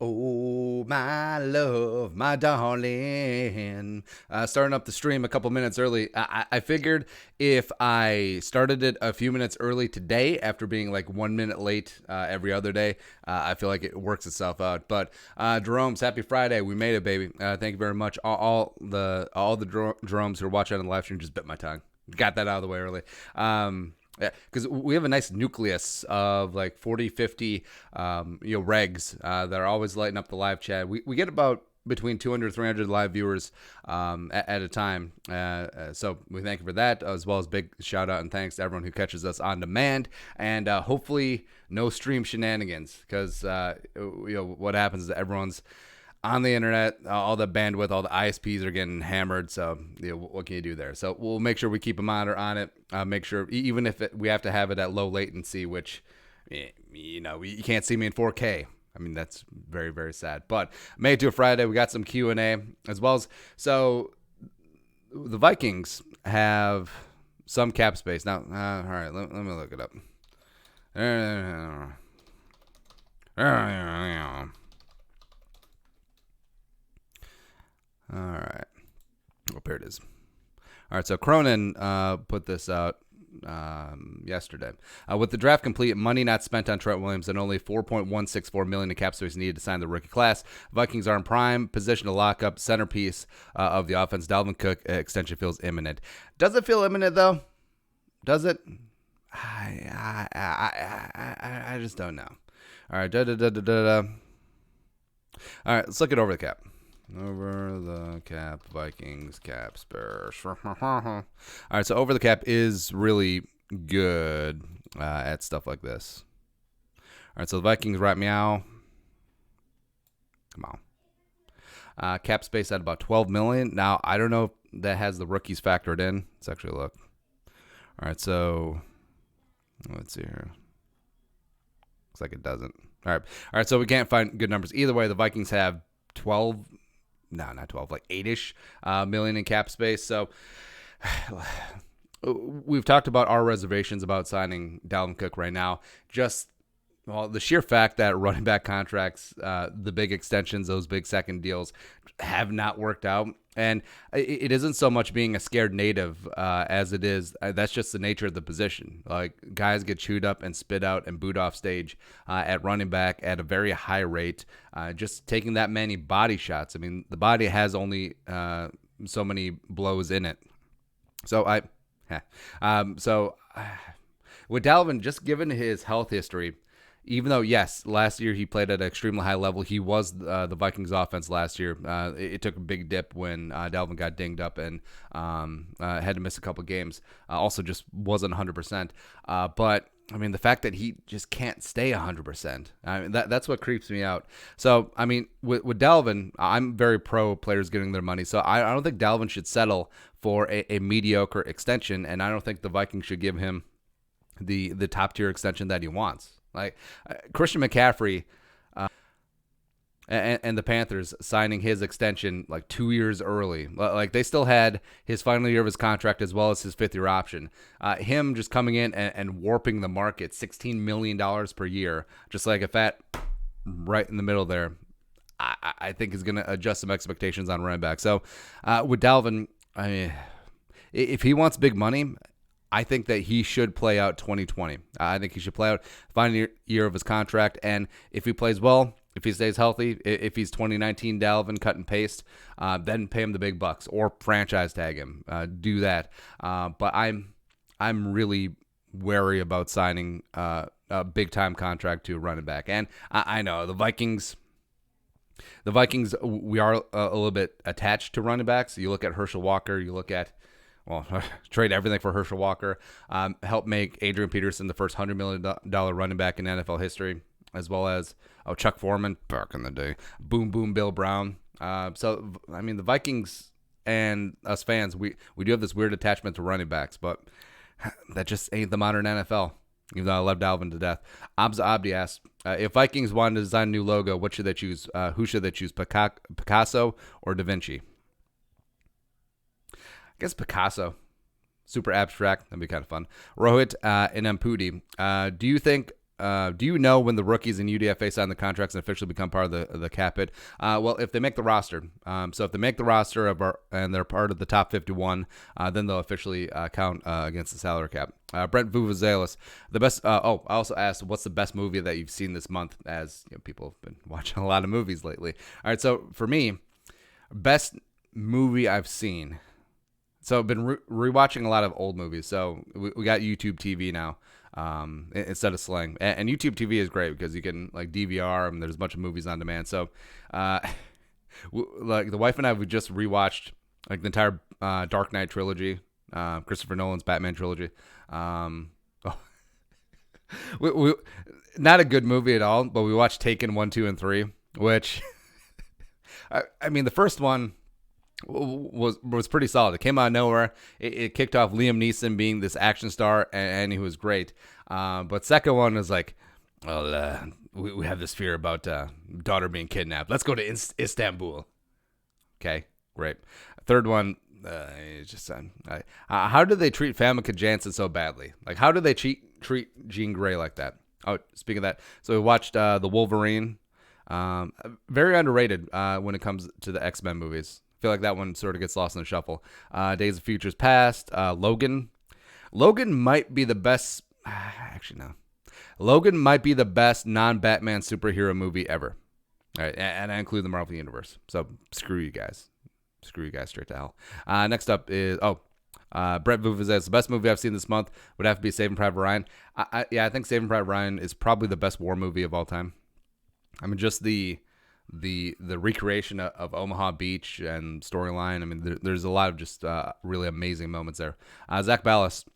Oh, my love, my darling. Starting up the stream a couple minutes early. I figured if I started it a few minutes early today after being like 1 minute late every other day, I feel like it works itself out. But Jeromes, happy Friday. We made it, baby. Thank you very much. All the Jeromes who are watching on the live stream just bit my tongue. Got that out of the way early. Yeah, because we have a nice nucleus of like 40, 50, regs that are always lighting up the live chat. We get about between 200 300 live viewers at a time. So we thank you for that, as well as big shout out and thanks to everyone who catches us on demand. And hopefully no stream shenanigans, because what happens is everyone's on the internet, all the bandwidth, all the ISPs are getting hammered. So, what can you do there? So we'll make sure we keep a monitor on it. Make sure, even if we have to have it at low latency, which, you can't see me in 4K. I mean, that's very, very sad. But made it to a Friday. We got some Q&A as well as, so the Vikings have some cap space. Now, all right, let me look it up. All right. Oh, here it is. All right, so Cronin put this out yesterday. With the draft complete, money not spent on Trent Williams, and only $4.164 million in cap space needed to sign the rookie class, Vikings are in prime position to lock up centerpiece of the offense. Dalvin Cook extension feels imminent. Does it feel imminent though? Does it? I just don't know. All right, All right, let's look it over the cap. Over the cap, Vikings, cap, Spurs. All right, so over the cap is really good at stuff like this. All right, so the Vikings right meow. Come on. Cap space at about $12 million. Now, I don't know if that has the rookies factored in. Let's actually look. All right, so let's see here. Looks like it doesn't. All right, so we can't find good numbers. Either way, the Vikings have 12. No, not 12, like 8-ish million in cap space. So we've talked about our reservations about signing Dalvin Cook right now. Just, the sheer fact that running back contracts, the big extensions, those big second deals have not worked out. And it isn't so much being a scared native as it is. That's just the nature of the position. Like, guys get chewed up and spit out and booed off stage at running back at a very high rate. Just taking that many body shots. I mean, the body has only so many blows in it. So with Dalvin, just given his health history, even though, yes, last year he played at an extremely high level, he was the Vikings offense last year. It took a big dip when Dalvin got dinged up and had to miss a couple games. Also just wasn't 100%. But, I mean, the fact that he just can't stay 100%, I mean, that's what creeps me out. So, I mean, with Dalvin, I'm very pro players getting their money. So I don't think Dalvin should settle for a mediocre extension, and I don't think the Vikings should give him the top-tier extension that he wants. Like Christian McCaffrey and the Panthers signing his extension like 2 years early. Like, they still had his final year of his contract as well as his fifth-year option. Him just coming in and warping the market, $16 million per year, just like a fat right in the middle there, I think is going to adjust some expectations on running back. So with Dalvin, I mean, if he wants big money, I think that he should play out 2020. I think he should play out the final year of his contract. And if he plays well, if he stays healthy, if he's 2019 Dalvin, cut and paste, then pay him the big bucks or franchise tag him. Do that. But I'm really wary about signing a big-time contract to a running back. And I know the Vikings, we are a little bit attached to running backs. You look at Herschel Walker, you look at, trade everything for Herschel Walker. Help make Adrian Peterson the first $100 million running back in NFL history, as well as Chuck Foreman back in the day. Boom, boom, Bill Brown. So, I mean, the Vikings and us fans, we do have this weird attachment to running backs, but that just ain't the modern NFL, even though I love Dalvin to death. Abza Abdi asks, if Vikings wanted to design a new logo, what should they choose? Who should they choose, Picasso or Da Vinci? I guess Picasso. Super abstract. That'd be kind of fun. Rohit and Ampudi. Do you think do you know when the rookies in UDFA sign the contracts and officially become part of the cap hit? Well, if they make the roster, so if they make the roster and they're part of the top 51, then they'll officially count against the salary cap. Brent Vuvuzelis, the best. I also asked, what's the best movie that you've seen this month? As people have been watching a lot of movies lately. All right, so for me, best movie I've seen. So I've been rewatching a lot of old movies. So we got YouTube TV now instead of Sling. And YouTube TV is great because you can like DVR and there's a bunch of movies on demand. So like the wife and I, we just rewatched like the entire Dark Knight trilogy, Christopher Nolan's Batman trilogy. We not a good movie at all, but we watched Taken 1, 2, and 3, which I mean the first one was pretty solid. It came out of nowhere. It kicked off Liam Neeson being this action star, and he was great. But second one was like, well, we have this fear about daughter being kidnapped. Let's go to Istanbul. Okay, great. Third one, it's just how do they treat Famke Janssen so badly? Like, how do they treat Jean Grey like that? Oh, speaking of that, so we watched the Wolverine. Very underrated when it comes to the X-Men movies. I feel like that one sort of gets lost in the shuffle. Days of Futures Past, Logan. Logan might be the best. Actually, no. Logan might be the best non-Batman superhero movie ever. All right, and I include the Marvel Universe. So screw you guys. Screw you guys straight to hell. Next up is Brett Vuvuzelis. The best movie I've seen this month would have to be Saving Private Ryan. I think Saving Private Ryan is probably the best war movie of all time. I mean, just the recreation of Omaha Beach and storyline. I mean, there's a lot of just really amazing moments there. Zach Ballas,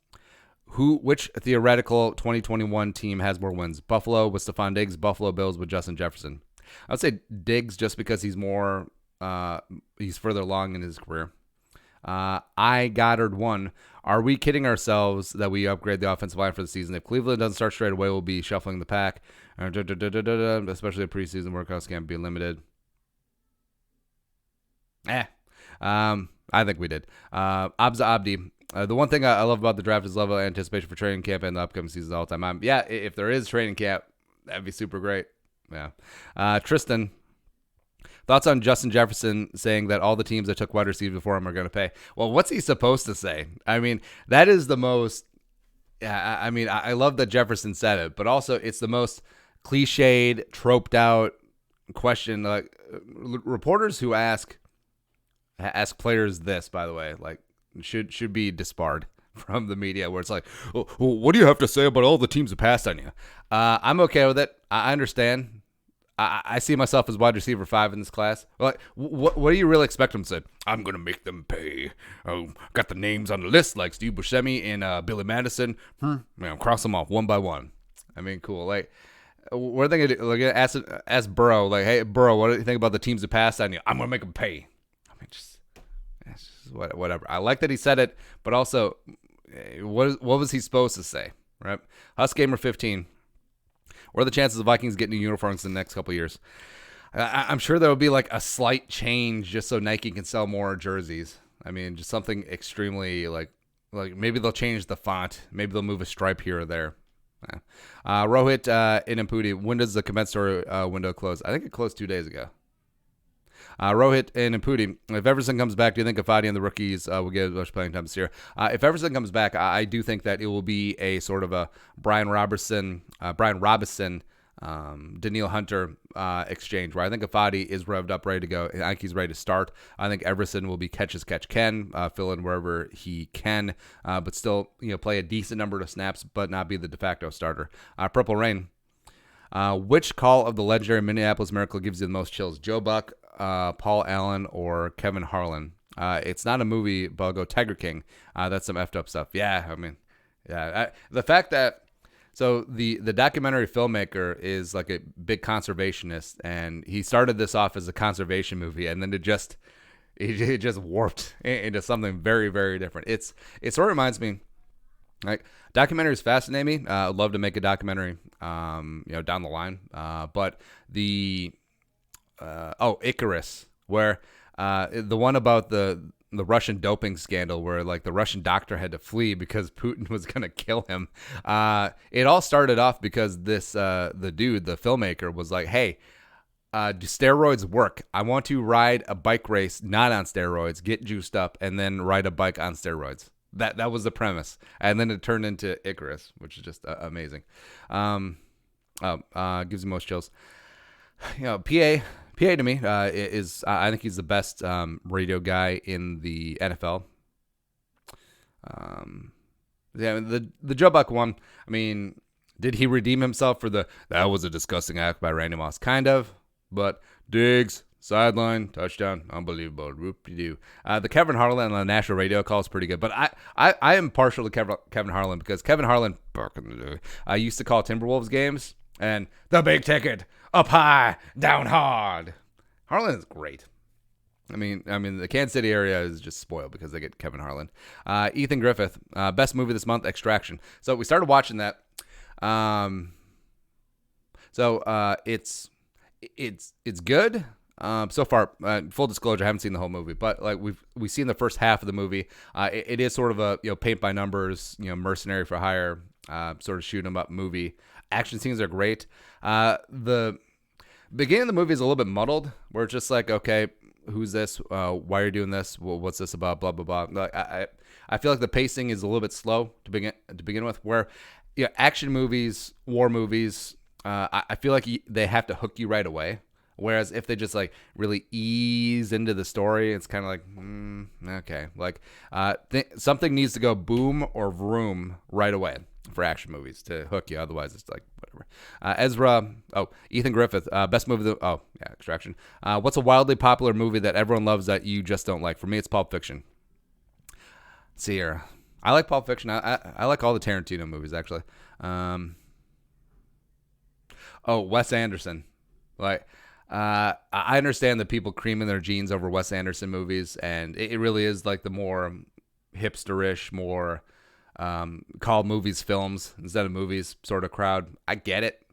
which theoretical 2021 team has more wins? Buffalo with Stephon Diggs, Buffalo Bills with Justin Jefferson. I would say Diggs just because he's further along in his career. Goddard 1. Are we kidding ourselves that we upgrade the offensive line for the season? If Cleveland doesn't start straight away, we'll be shuffling the pack. Especially the preseason workouts can't be limited. I think we did. Abza Abdi. The one thing I love about the draft is level of anticipation for training camp and the upcoming seasons all the time. If there is training camp, that'd be super great. Yeah. Tristan. Thoughts on Justin Jefferson saying that all the teams that took wide receivers before him are going to pay? Well, what's he supposed to say? I mean, that is the most. I mean, I love that Jefferson said it, but also it's the most cliched, troped out question. Like reporters who ask players this, by the way, like should be disbarred from the media, where it's like, oh, what do you have to say about all the teams that passed on you? I'm okay with it. I understand. I see myself as wide receiver 5 in this class. Like, what do you really expect them to say? I'm going to make them pay. Got the names on the list like Steve Buscemi and Billy Madison. Cross them off one by one. I mean, cool. Like, what are they going to do? Like, ask Burrow, like, hey, Burrow, what do you think about the teams that passed on you? I'm going to make them pay. I mean, just whatever. I like that he said it, but also, what was he supposed to say, right? HusGamer 15. What are the chances of Vikings getting new uniforms in the next couple of years? I'm sure there will be like a slight change just so Nike can sell more jerseys. I mean, just something extremely like maybe they'll change the font. Maybe they'll move a stripe here or there. Rohit Inampudi, when does the compensatory window close? I think it closed 2 days ago. Rohit and Impudi, if Everson comes back, do you think Afadi and the rookies will get as much playing time this year? If Everson comes back, I do think that it will be a sort of a Brian Robinson, Daniil Hunter exchange, where I think Afadi is revved up, ready to go. I think he's ready to start. I think Everson will be catch as catch can, fill in wherever he can, but still play a decent number of snaps, but not be the de facto starter. Purple Rain. Which call of the legendary Minneapolis Miracle gives you the most chills? Joe Buck, Paul Allen, or Kevin Harlan? It's not a movie, but I'll go Tiger King. That's some effed up stuff. Yeah, I mean, the fact that the documentary filmmaker is like a big conservationist, and he started this off as a conservation movie, and then it just warped into something very, very different. It sort of reminds me. Like, documentaries fascinate me. I'd love to make a documentary, down the line. But the Icarus, where the one about the the Russian doping scandal where like the Russian doctor had to flee because Putin was gonna kill him. It all started off because the dude, the filmmaker, was like, "Hey, do steroids work? I want to ride a bike race not on steroids, get juiced up, and then ride a bike on steroids." That was the premise, and then it turned into Icarus, which is just amazing. Gives me most chills. PA to me is I think he's the best radio guy in the NFL. The Joe Buck one. I mean, did he redeem himself for that was a disgusting act by Randy Moss? Kind of, but Diggs, sideline, touchdown, unbelievable. Whoop-de-doo. The Kevin Harlan on the national radio call is pretty good, but I am partial to Kevin Harlan because Kevin Harlan used to call Timberwolves games and the big ticket, up high, down hard. Harlan is great. I mean, the Kansas City area is just spoiled because they get Kevin Harlan. Ethan Griffith, best movie this month, Extraction. So we started watching that. It's good. So far, full disclosure, I haven't seen the whole movie, but like we've seen the first half of the movie. It is sort of a paint by numbers, mercenary for hire, sort of shoot 'em up movie. Action scenes are great. The beginning of the movie is a little bit muddled, where it's just like, okay, who's this? Why are you doing this? Well, what's this about? Blah blah blah. Like, I feel like the pacing is a little bit slow to begin with. Where action movies, war movies, I feel like they have to hook you right away. Whereas if they just like really ease into the story, it's kind of like, okay, like something needs to go boom or vroom right away for action movies to hook you. Otherwise, it's like whatever. Ethan Griffith, best movie. Extraction. What's a wildly popular movie that everyone loves that you just don't like? For me, it's Pulp Fiction. Let's see here. I like Pulp Fiction. I like all the Tarantino movies actually. Wes Anderson, like. I understand that people creaming their jeans over Wes Anderson movies, and it really is like the more hipsterish, more called movies films instead of movies sort of crowd. I get it.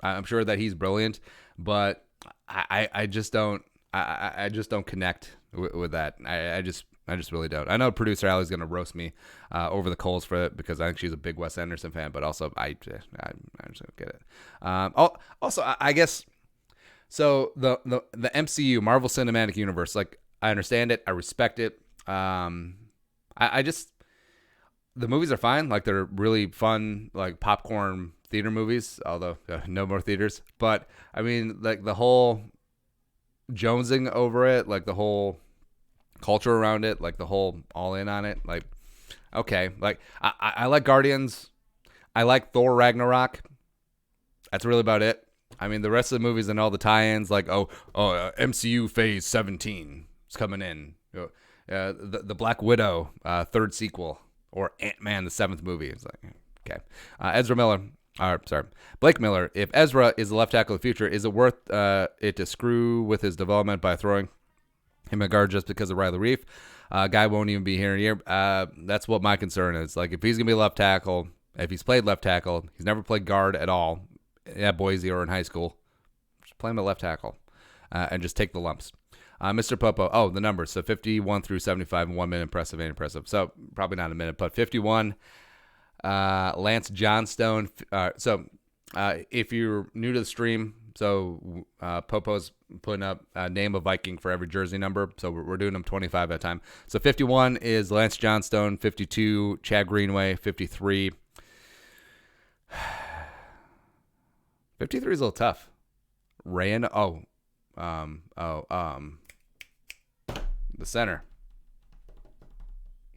I'm sure that he's brilliant, but I just don't connect with that. I just really don't. I know producer Allie's gonna roast me over the coals for it because I think she's a big Wes Anderson fan, but also I just don't get it. Also, I guess. So the MCU, Marvel Cinematic Universe, like I understand it, I respect it. I just the movies are fine, like they're really fun, like popcorn theater movies. Although no more theaters, but I mean, like the whole jonesing over it, like the whole culture around it, like the whole all in on it, like okay, like I like Guardians, I like Thor Ragnarok. That's really about it. I mean, the rest of the movies and all the tie-ins, like MCU Phase 17 is coming in. The Black Widow third sequel, or Ant-Man the seventh movie. It's like, okay. Blake Miller. If Ezra is the left tackle of the future, is it worth it to screw with his development by throwing him a guard just because of Riley Reef? Guy won't even be here in a year. That's what my concern is. Like, if he's gonna be left tackle, if he's played left tackle, he's never played guard at all. At Boise or in high school, just play him at left tackle and just take the lumps. Mr. Popo, the numbers. So 51 through 75 in 1 minute, impressive and impressive. So probably not a minute, but 51. Lance Johnstone. If you're new to the stream, so Popo's putting up name of Viking for every jersey number. So we're doing them 25 at a time. So 51 is Lance Johnstone, 52, Chad Greenway, 53. 53 is a little tough. The center.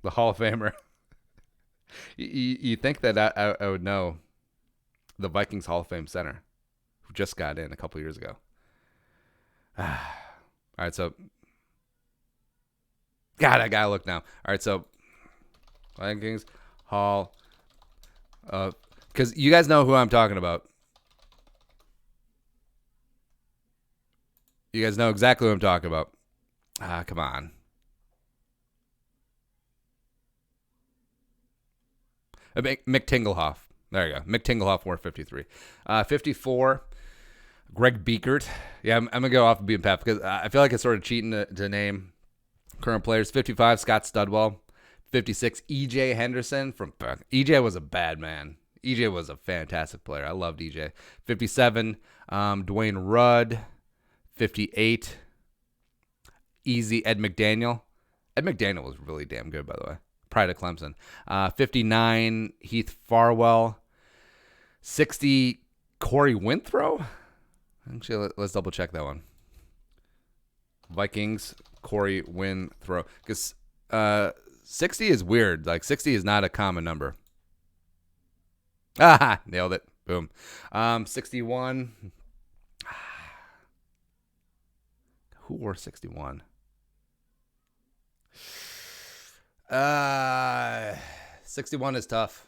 The Hall of Famer. you think that I would know the Vikings Hall of Fame center who just got in a couple years ago. All right, so God, I gotta look now. All right, so Vikings Hall of, because you guys know who I'm talking about. You guys know exactly what I'm talking about. Come on. Mick Tingelhoff. There you go. Mick Tingelhoff wore 53. 54, Greg Biekert. Yeah, I'm going to go off the beaten path because I feel like it's sort of cheating to name Current players, 55, Scott Studwell. 56, EJ Henderson. EJ was a bad man. EJ was a fantastic player. I loved EJ. 57, Dwayne Rudd. 58, easy Ed McDaniel. Ed McDaniel was really damn good, by the way. Pride of Clemson. 59, Heath Farwell. 60, Corey Winthrow. Actually, let's double check that one. Vikings, Corey Winthrow. Because 60 is weird. Like, 60 is not a common number. Ah, nailed it. Boom. 61. Who wore 61? 61 is tough.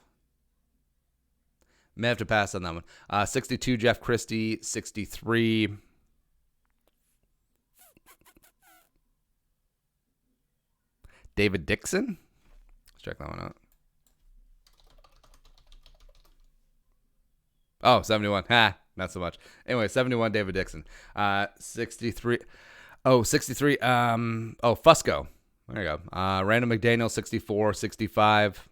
May have to pass on that one. 62, Jeff Christie. 63. David Dixon. Let's check that one out. Oh, 71. Not so much. Anyway, 71, David Dixon. 63. Oh, 63. Fusco. There you go. Randall McDaniel, 64, 65.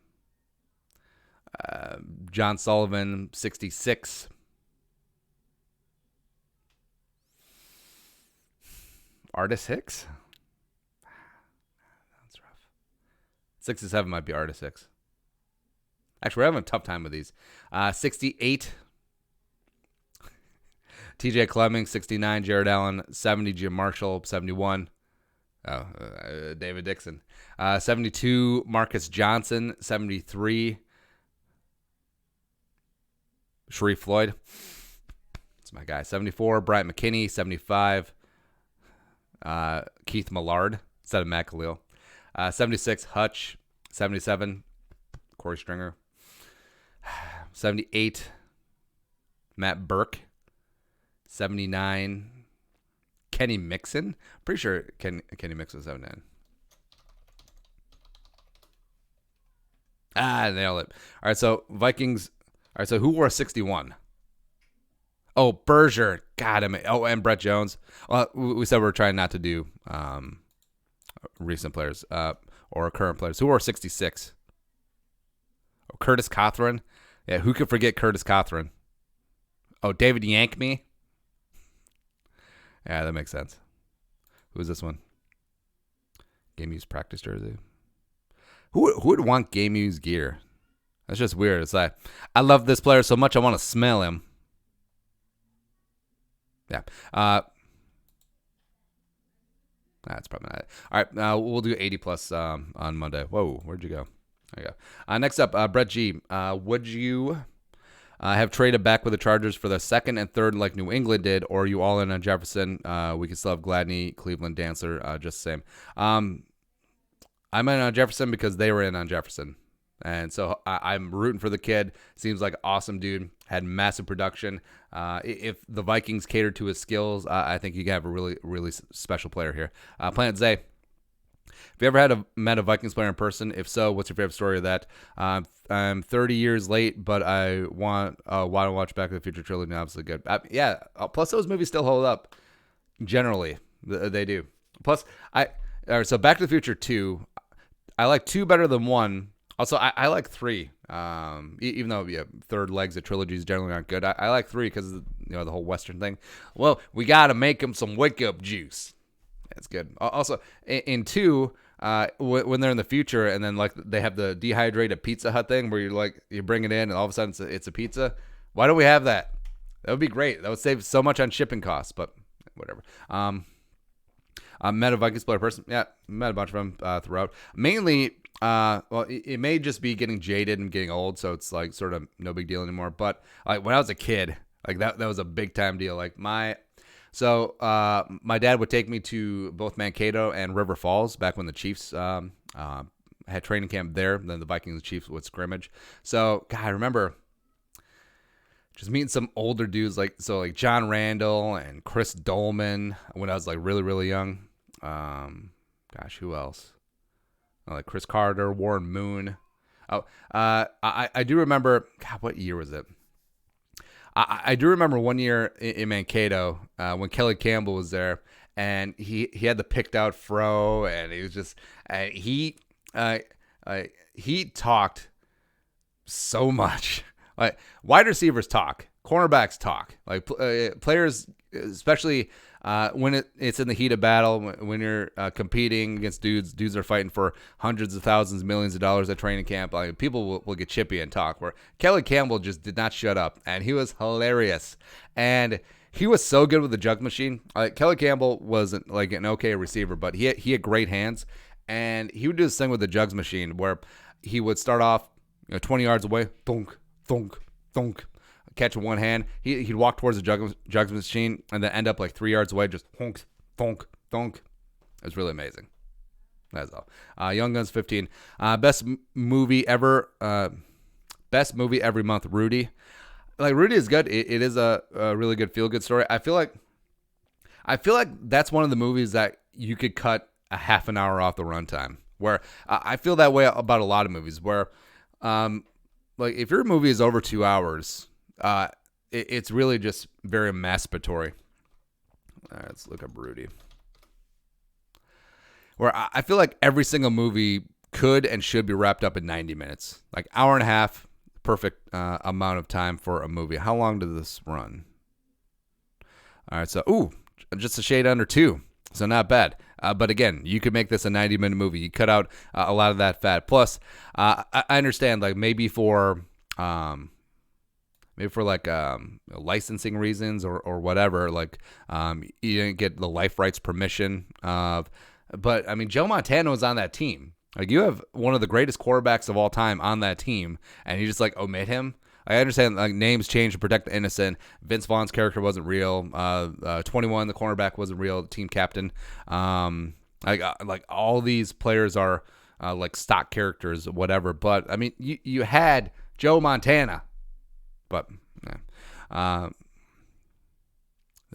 John Sullivan, 66. Artis Hicks? That's rough. 67 might be Artis Hicks. Actually, we're having a tough time with these. 68. TJ Clemming, 69. Jared Allen, 70. Jim Marshall, 71. David Dixon. 72, Marcus Johnson. 73, Sharif Floyd. That's my guy. 74, Bryant McKinney. 75, Keith Millard instead of Matt Khalil. 76, Hutch. 77, Corey Stringer. 78, Matt Burke. 79, Kenny Mixon. Pretty sure Kenny Mixon was 79. Nailed it. All right, so Vikings. All right, so who wore 61? Oh, Berger. God, and Brett Jones. Well, we said we were trying not to do recent players or current players. Who wore 66? Oh, Curtis Cothran. Yeah, who could forget Curtis Cothran? Oh, David Yankme. Yeah, that makes sense. Who's this one? Game Use practice jersey. Who would want Game Use gear? That's just weird. It's like, I love this player so much I want to smell him. Yeah. That's probably not it. All right, we'll do 80 plus on Monday. Whoa, where'd you go? There you go. Next up, Brett G. Would you have traded back with the Chargers for the second and third like New England did, or are you all in on Jefferson? We can still have Gladney, Cleveland, Dancer, just the same. I'm in on Jefferson because they were in on Jefferson. And so I'm rooting for the kid. Seems like an awesome dude. Had massive production. If the Vikings cater to his skills, I think you have a really, really special player here. Planet Zay. Have you ever met a Vikings player in person? If so, what's your favorite story of that? I'm 30 years late, but I want to watch Back to the Future trilogy. Obviously good. Plus, those movies still hold up. Generally, they do. Plus, so Back to the Future 2, I like 2 better than 1. Also, I like 3. Even though third legs of trilogies generally aren't good, I like 3 because the whole Western thing. Well, we got to make them some wake up juice. That's good. Also, in 2, when they're in the future and then like they have the dehydrated Pizza Hut thing where you bring it in and all of a sudden it's a pizza. Why don't we have that? That would be great. That would save so much on shipping costs. But whatever. I met a Vikings player person. Yeah, met a bunch of them throughout. Mainly, it may just be getting jaded and getting old, so it's like sort of no big deal anymore. But like when I was a kid, like that was a big time deal. Like my dad would take me to both Mankato and River Falls back when the Chiefs had training camp there. Then the Vikings and Chiefs would scrimmage. So God, I remember just meeting some older dudes like John Randall and Chris Dolman when I was like really, really young. Who else? Like Chris Carter, Warren Moon. I do remember. God, what year was it? I do remember one year in Mankato when Kelly Campbell was there, and he had the picked out fro, and he was just he talked so much. Like wide receivers talk, cornerbacks talk, like players, especially when it's in the heat of battle, when you're competing against dudes are fighting for hundreds of thousands, millions of dollars at training camp. Like people will get chippy and talk. Where Kelly Campbell just did not shut up, and he was hilarious, and he was so good with the jug machine. Kelly Campbell wasn't like an okay receiver, but he had great hands, and he would do this thing with the jugs machine where he would start off 20 yards away, thunk, thunk, thunk, catch in one hand. He'd walk towards the jugs machine and then end up like 3 yards away, just thunk, thunk, thunk. It was really amazing. That's all. Young Guns 15. Best movie ever. Best movie every month. Rudy. Like Rudy is good. It is a really good feel good story. I feel like that's one of the movies that you could cut a half an hour off the runtime. Where I feel that way about a lot of movies. Where like if your movie is over 2 hours, it's really just very masturbatory. All right, let's look up Rudy. Where I feel like every single movie could and should be wrapped up in 90 minutes. Like hour and a half, perfect amount of time for a movie. How long did this run? All right, so, just a shade under 2. So not bad. But again, you could make this a 90-minute movie. You cut out a lot of that fat. Plus, I understand like maybe for like licensing reasons or whatever, like you didn't get the life rights permission. But I mean, Joe Montana was on that team. Like you have one of the greatest quarterbacks of all time on that team, and you just like omit him. I understand like names change to protect the innocent. Vince Vaughn's character wasn't real. 21, the cornerback wasn't real. Team captain. Like all these players are like stock characters, whatever. But I mean, you had Joe Montana. But there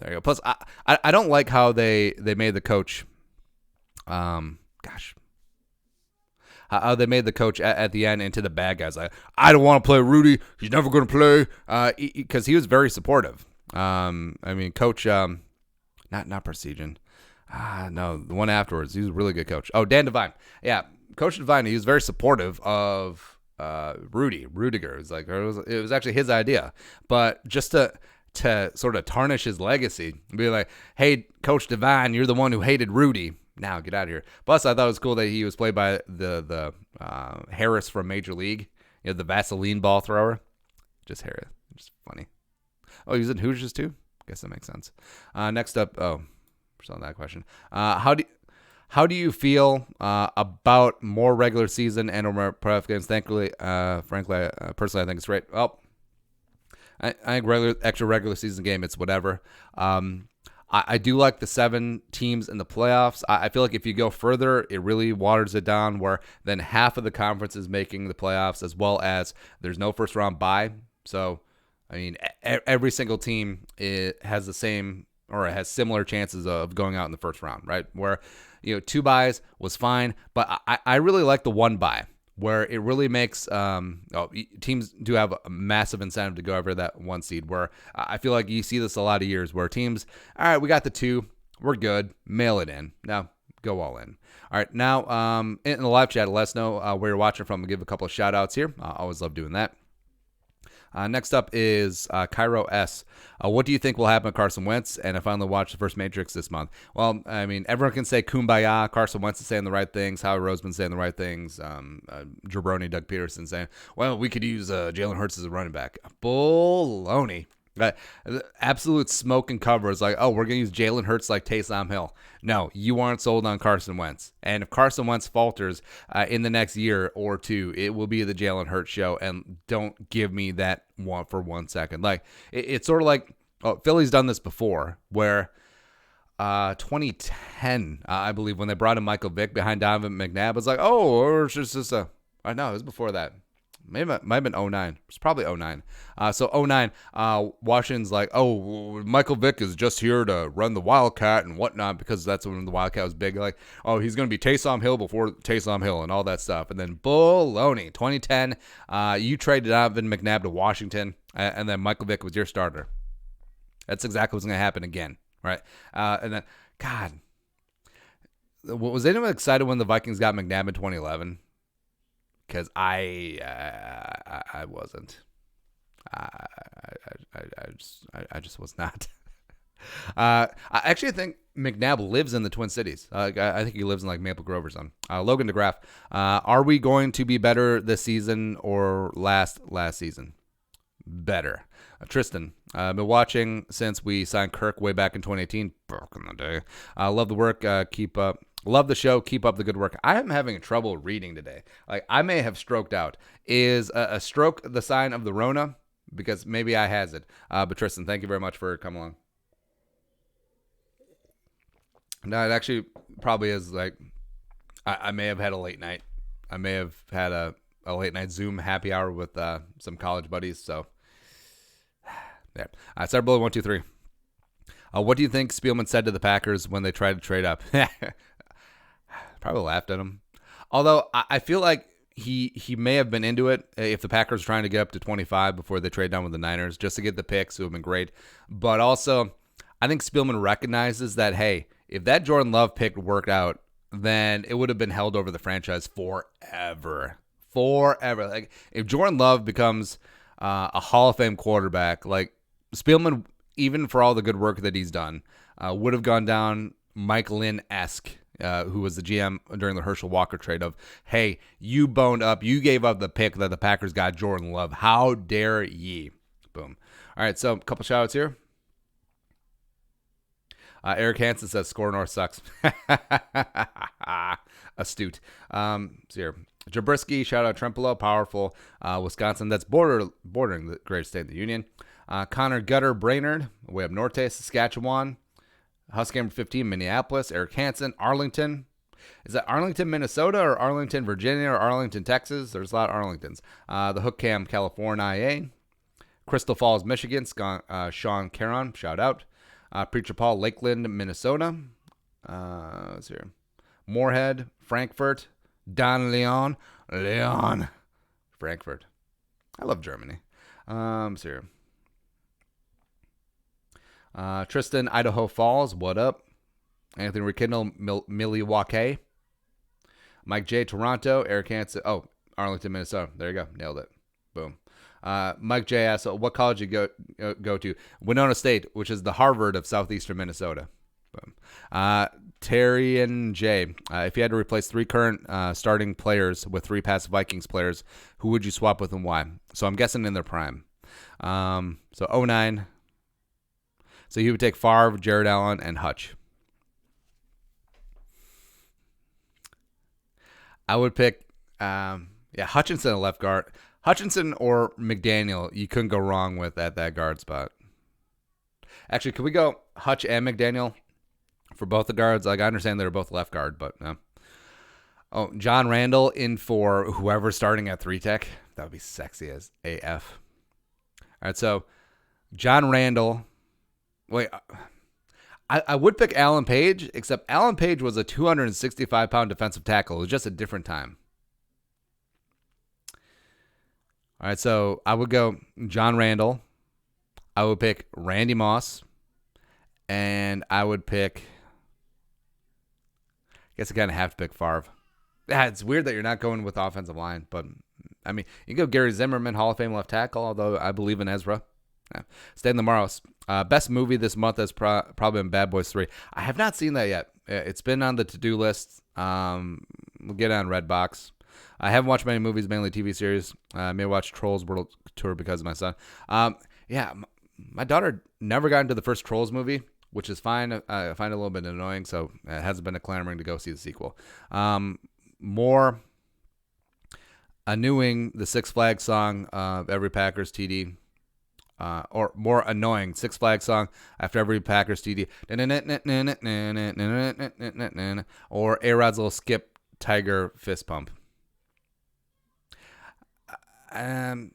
you go. Plus, I don't like how they made the coach. How they made the coach at the end into the bad guys. Like, I don't want to play Rudy. He's never going to play. Because he was very supportive. I mean, Coach, not Precision. No, the one afterwards. He was a really good coach. Oh, Dan Devine. Yeah, Coach Devine. He was very supportive of Rudiger. It was like it was actually his idea, but just to sort of tarnish his legacy, be like, hey, Coach Devine, you're the one who hated Rudy. Now get out of here. Plus, I thought it was cool that he was played by the Harris from Major League, the Vaseline ball thrower. Just Harris, just funny. Oh, he was in Hoosiers too. Guess that makes sense. Next up, on that question, how do you feel about more regular season and more playoff games? Frankly, personally, I think it's great. Well, I think extra regular season game, it's whatever. I do like the 7 teams in the playoffs. I feel like if you go further, it really waters it down where then half of the conference is making the playoffs, as well as there's no first round bye. So, I mean, every single team has the same or has similar chances of going out in the first round, right? Where, 2 byes was fine, but I really like the 1 bye. Where it really makes teams do have a massive incentive to go over that 1 seed, where I feel like you see this a lot of years where teams, all right, we got the 2, we're good, mail it in. Now, go all in. All right, now in the live chat, let us know where you're watching from. We'll give a couple of shout-outs here. I always love doing that. Next up is Cairo S. What do you think will happen with Carson Wentz? And I finally watched the first Matrix this month. Well, I mean, everyone can say kumbaya. Carson Wentz is saying the right things. Howie Roseman's saying the right things. Jerome, Doug Peterson saying, well, we could use Jalen Hurts as a running back. Baloney. Absolute smoke and cover is like, oh, we're going to use Jalen Hurts like Taysom Hill. No, you aren't sold on Carson Wentz. And if Carson Wentz falters in the next year or 2, it will be the Jalen Hurts show. And don't give me that one for 1 second. Like, it's sort of like, Philly's done this before where 2010, I believe, when they brought in Michael Vick behind Donovan McNabb, it was like, oh, or it's just I know, it was before that. Maybe it might have been 09. It's probably 09. So 09, Washington's like, oh, Michael Vick is just here to run the Wildcat and whatnot, because that's when the Wildcat was big. Like, oh, he's going to be Taysom Hill before Taysom Hill and all that stuff. And then baloney. 2010, you traded Donovan McNabb to Washington, and then Michael Vick was your starter. That's exactly what's going to happen again, right? And then God, was anyone excited when the Vikings got McNabb in 2011? Because I wasn't. I just was not. I actually think McNabb lives in the Twin Cities. I think he lives in like Maple Grove or something. Logan DeGraff, are we going to be better this season or last season? Better. Tristan, I've been watching since we signed Kirk way back in 2018. Back in the day. Love the work. Keep up. Love the show. Keep up the good work. I am having trouble reading today. Like I may have stroked out. Is a stroke the sign of the Rona? Because maybe I has it. But Tristan, thank you very much for coming along. No, it actually probably is. Like I may have had a late night. I may have had a late night Zoom happy hour with some college buddies. So there. Cyberbully 123. What do you think Spielman said to the Packers when they tried to trade up? Probably laughed at him. Although I feel like he may have been into it if the Packers were trying to get up to 25 before they trade down with the Niners just to get the picks, who have been great. But also, I think Spielman recognizes that, hey, if that Jordan Love pick worked out, then it would have been held over the franchise forever. Forever. Like if Jordan Love becomes a Hall of Fame quarterback, like Spielman, even for all the good work that he's done, would have gone down Mike Lynn-esque, who was the GM during the Herschel Walker trade of, hey, you boned up, you gave up the pick that the Packers got Jordan Love. How dare ye? Boom. All right, so a couple shout outs here. Eric Hansen says Score North sucks. Astute. So here. Jabrisky, shout out Trempolo, powerful. Wisconsin, that's bordering the greatest state of the union. Connor Gutter Brainerd, way up norte, Saskatchewan. Husky 15, Minneapolis. Eric Hansen, Arlington. Is that Arlington, Minnesota, or Arlington, Virginia, or Arlington, Texas? There's a lot of Arlingtons. The Hook Cam, California. Crystal Falls, Michigan. Sean Caron, shout out. Preacher Paul, Lakeland, Minnesota. Let's see here. Moorhead, Frankfurt. Don Leon, Frankfurt. I love Germany. Let's see here. Tristan, Idaho Falls, what up? Anthony Rekindle, Milwaukee. Mike J, Toronto. Eric Hansen, Arlington, Minnesota. There you go, nailed it. Boom. Mike J asks, what college you go to? Winona State, which is the Harvard of southeastern Minnesota. Boom. Terry and Jay, if you had to replace 3 current starting players with 3 past Vikings players, who would you swap with and why? So I'm guessing in their prime. So 09. So you would take Favre, Jared Allen, and Hutch. I would pick, Hutchinson at left guard. Hutchinson or McDaniel, you couldn't go wrong with at that guard spot. Actually, could we go Hutch and McDaniel for both the guards? Like, I understand they're both left guard, but no. Oh, John Randall in for whoever's starting at 3 tech. That would be sexy as AF. All right, so John Randall. Wait, I would pick Alan Page, except Alan Page was a 265-pound defensive tackle. It was just a different time. All right, so I would go John Randall. I would pick Randy Moss. And I would pick, I guess I kind of have to pick Favre. Yeah, it's weird that you're not going with offensive line, but I mean, you can go Gary Zimmerman, Hall of Fame left tackle, although I believe in Ezra. Yeah. Stan Lamaros. Best movie this month has probably been Bad Boys 3. I have not seen that yet. It's been on the to-do list. We'll get it on Redbox. I haven't watched many movies, mainly TV series. I may watch Trolls World Tour because of my son. My daughter never got into the first Trolls movie, which is fine. I find it a little bit annoying, so it hasn't been a clamoring to go see the sequel. More annoying the Six Flags song of every Packers TD. Or more annoying Six Flags song after every Packers TD. Or A-Rod's little skip tiger fist pump. I'd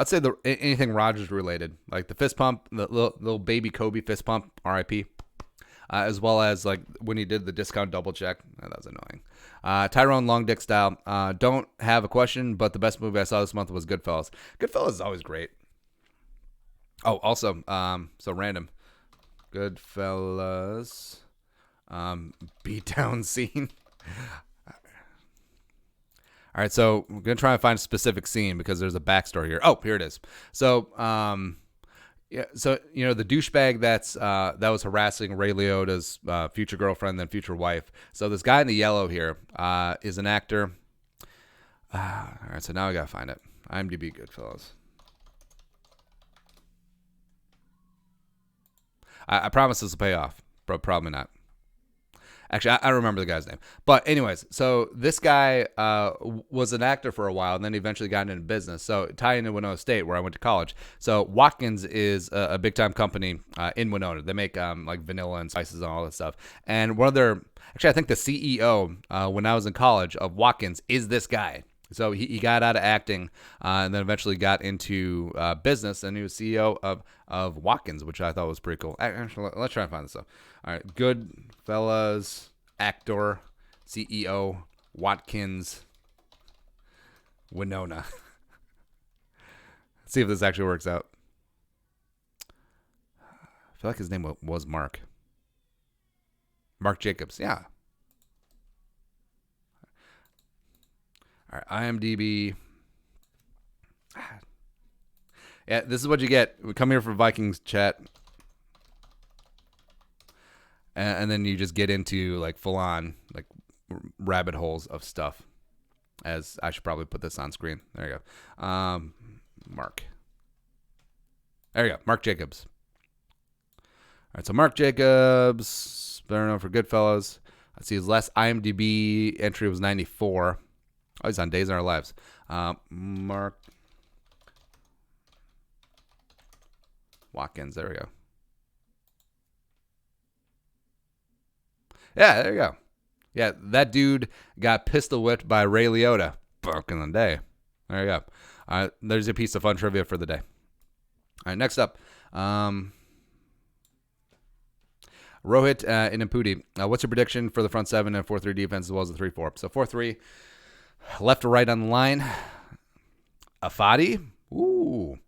say anything Rodgers related, like the fist pump, the little baby Kobe fist pump, RIP, as well as like when he did the discount double check. That was annoying. Tyrone Long Dick style. Don't have a question, but the best movie I saw this month was Goodfellas. Goodfellas is always great. Oh, also, so random. Goodfellas. Beatdown scene. All right, so we're gonna try and find a specific scene because there's a backstory here. Oh, here it is. So, yeah, so the douchebag that was harassing Ray Liotta's future girlfriend, then future wife. So this guy in the yellow here is an actor. All right, so now I gotta find it. IMDb Goodfellas. I promise this will pay off, but probably not. Actually, I remember the guy's name. But anyways, so this guy was an actor for a while, and then eventually got into business. So tying into Winona State, where I went to college. So Watkins is a big-time company in Winona. They make like vanilla and spices and all that stuff. And one of their, actually, I think the CEO when I was in college of Watkins is this guy. So he got out of acting and then eventually got into business, and he was CEO of Watkins, which I thought was pretty cool. Actually, let's try and find this stuff. All right, Goodfellas, actor, CEO, Watkins, Winona. Let's see if this actually works out. I feel like his name was Mark. Mark Jacobs, yeah. All right, IMDb. Yeah, this is what you get. We come here for Vikings chat. And then you just get into like full on like rabbit holes of stuff. As I should probably put this on screen. There you go. Mark. There you go. Mark Jacobs. All right, so Mark Jacobs, better known for Goodfellas. Let's see, his last IMDb entry was 94. Oh, he's on Days in Our Lives. Mark Watkins. There we go. Yeah, there you go. Yeah, that dude got pistol whipped by Ray Liotta back in the day. There you go. There's a piece of fun trivia for the day. All right, next up. Rohit Inamputi. What's your prediction for the front seven and 4-3 defense as well as the 3-4? So 4-3, left to right on the line. Afadi. Ooh.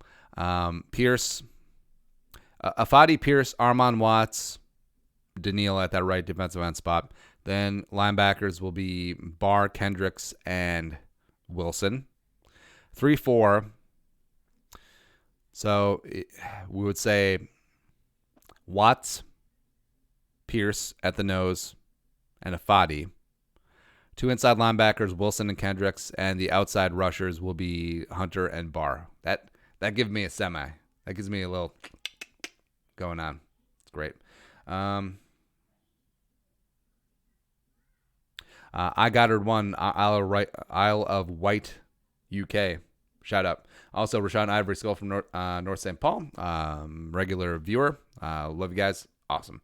Pierce. Afadi, Pierce, Armon Watts, Daniil at that right defensive end spot. Then linebackers will be Barr, Kendricks, and Wilson. 3-4. So we would say Watts, Pierce at the nose, and Afadi. Two inside linebackers, Wilson and Kendricks, and the outside rushers will be Hunter and Barr. That gives me a semi. That gives me a little going on. It's great. I Goddard 1, Isle of Wight, UK. Shout out. Also, Rashawn Ivory Skull from North St. Paul. Regular viewer. Love you guys. Awesome.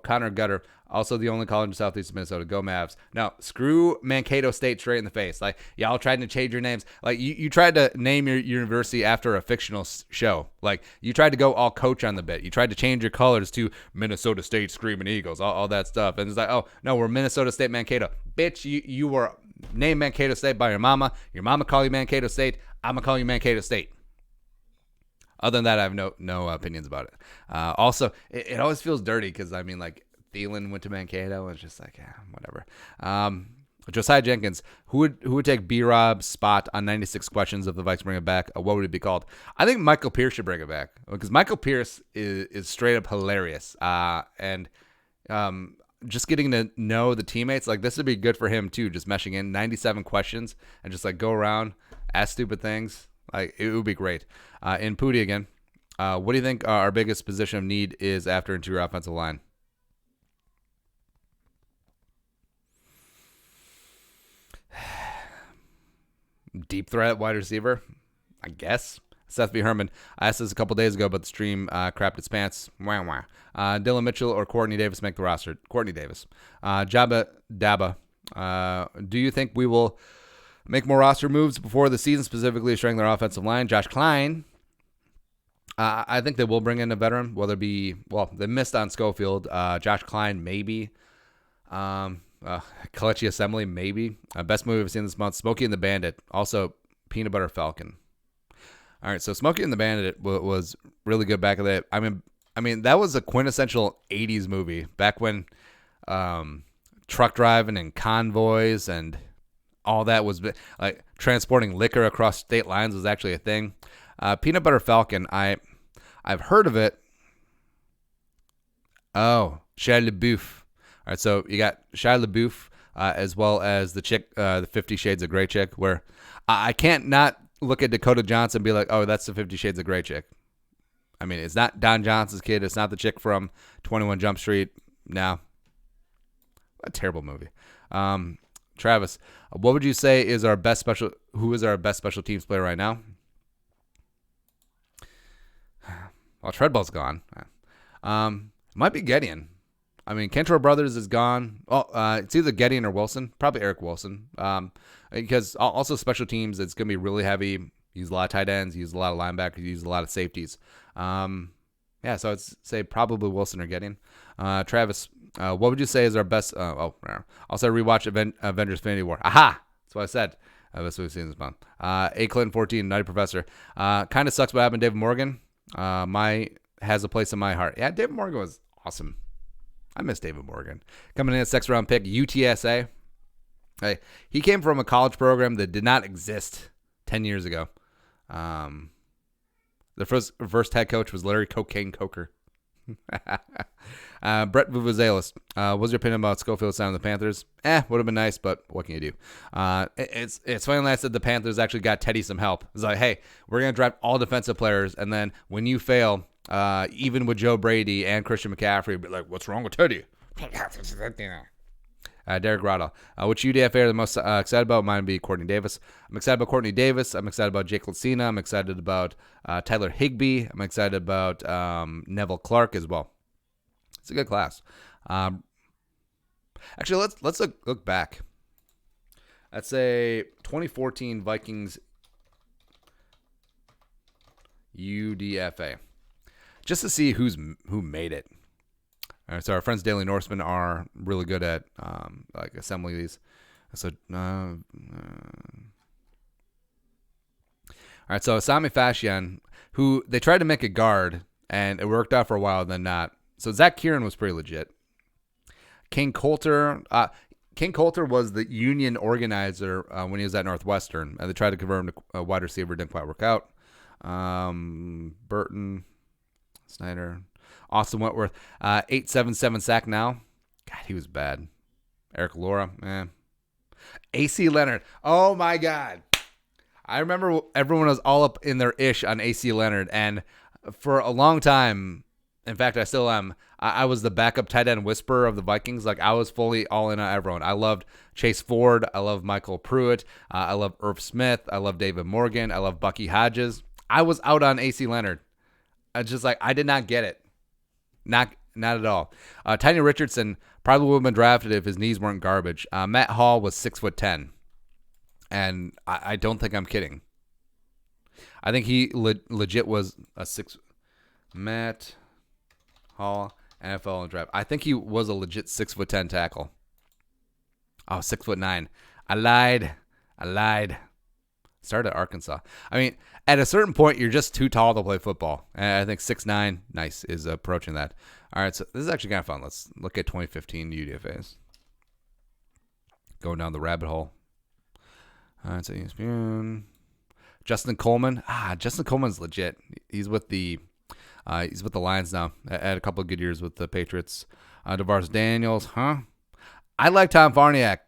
Connor Gutter, also the only college in Southeast Minnesota. Go Mavs. Now, screw Mankato State straight in the face. Like, y'all tried to change your names. Like, you tried to name your university after a fictional show. Like, you tried to go all coach on the bit. You tried to change your colors to Minnesota State Screaming Eagles, all that stuff. And it's like, oh, no, we're Minnesota State Mankato. Bitch, you were named Mankato State by your mama. Your mama called you Mankato State. I'm going to call you Mankato State. Other than that, I have no opinions about it. Also, it always feels dirty because, I mean, like, Thielen went to Mankato, and it's just like, whatever. Josiah Jenkins, who would take B-Rob's spot on 96 questions if the Vikes bring it back? What would it be called? I think Michael Pierce should bring it back because Michael Pierce is straight up hilarious. And just getting to know the teammates, like, this would be good for him, too, just meshing in 97 questions and just, like, go around, ask stupid things. Like, it would be great. In Pooty again, what do you think our biggest position of need is after interior offensive line? Deep threat wide receiver, I guess. Seth B. Herman. I asked this a couple days ago, but the stream crapped its pants. Wah, wah. Dylan Mitchell or Courtney Davis make the roster? Courtney Davis. Jabba Dabba. Do you think we will make more roster moves before the season, specifically to strengthen their offensive line? Josh Klein. I think they will bring in a veteran. They missed on Schofield. Josh Klein, maybe. Kalechi Assembly, maybe. Best movie I've seen this month, Smokey and the Bandit. Also, Peanut Butter Falcon. All All right, so Smokey and the Bandit was really good back in the day. I mean that was a quintessential 80s movie back when truck driving and convoys and all that was like transporting liquor across state lines was actually a thing. Peanut Butter Falcon, I've heard of it. Oh, Shia LaBeouf. All right, so you got Shia LaBeouf as well as the chick, the 50 Shades of Grey chick, where I can't not look at Dakota Johnson and be like, oh, that's the 50 Shades of Grey chick. I mean, it's not Don Johnson's kid. It's not the chick from 21 Jump Street. No. A terrible movie. Travis, what would you say is our best special? Who is our best special teams player right now? Well, Treadwell's gone. Might be Gideon. I mean, Kentrell Brothers is gone. Oh, it's either Gideon or Wilson. Probably Eric Wilson. Because also special teams, it's going to be really heavy. Use a lot of tight ends. Use a lot of linebackers. Use a lot of safeties. Yeah, so I'd say probably Wilson or Gideon. Travis, what would you say is our best? I'll say rewatch Avengers Infinity War. Aha! That's what I said. That's what we've seen this month. A. Clinton 14, Nutty Professor. Kind of sucks what happened to David Morgan. Has a place in my heart. Yeah, David Morgan was awesome. I miss David Morgan. Coming in at 6th round pick, UTSA. Hey, he came from a college program that did not exist 10 years ago. The first head coach was Larry Cocaine Coker. Brett Vuvuzelis. What's your opinion about Schofield signing the Panthers? Would have been nice, but what can you do? It's funny that I said the Panthers actually got Teddy some help. It's like, hey, we're going to draft all defensive players, and then when you fail, even with Joe Brady and Christian McCaffrey, be like, what's wrong with Teddy? Derek Grotto. Which UDFA are the most excited about? Mine would be Courtney Davis. I'm excited about Courtney Davis. I'm excited about Jake Lucina. I'm excited about Tyler Higbee. I'm excited about Neville Clark as well. It's a good class. Actually, let's look back. Let's say 2014 Vikings UDFA, just to see who made it. All right, so our friends Daily Norseman are really good at like assembling these. So, all right, so Sami Fashion, who they tried to make a guard, and it worked out for a while, then not. So Zach Kieran was pretty legit. King Coulter was the union organizer when he was at Northwestern, and they tried to convert him to a wide receiver. Didn't quite work out. Burton, Snyder, Austin Wentworth, 877 sack now. God, he was bad. Eric Laura, AC Leonard. Oh my God. I remember everyone was all up in their ish on AC Leonard, and for a long time, in fact, I still am. I was the backup tight end whisperer of the Vikings. Like, I was fully all in on everyone. I loved Chase Ford. I loved Michael Pruitt. I love Irv Smith. I love David Morgan. I love Bucky Hodges. I was out on AC Leonard. I just I did not get it. Not at all. Tiny Richardson probably would have been drafted if his knees weren't garbage. Matt Hall was 6'10", and I don't think I'm kidding. I think he legit was a six. Matt Hall, NFL and draft. I think he was a legit 6'10" tackle. Oh, 6'9". I lied. Started at Arkansas. I mean, at a certain point, you're just too tall to play football. And I think 6'9", nice, is approaching that. All right, so this is actually kind of fun. Let's look at 2015 UDFAs. Going down the rabbit hole. All right, so ESPN. Justin Coleman. Justin Coleman's legit. He's with the Lions now. Had a couple of good years with the Patriots. DeVaris Daniels, I like Tom Farniak.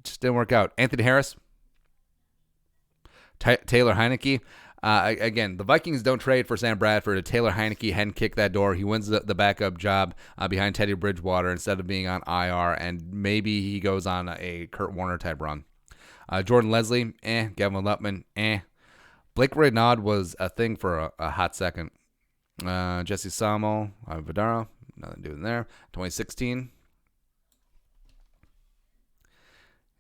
Just didn't work out. Anthony Harris. Taylor Heineke. Again, the Vikings don't trade for Sam Bradford. Taylor Heineke hadn't kicked that door. He wins the backup job behind Teddy Bridgewater instead of being on IR, and maybe he goes on a Kurt Warner type run. Jordan Leslie, Gavin Lutman, Blake Renaud was a thing for a hot second. Jesse Samo, Vidara, nothing doing there. 2016.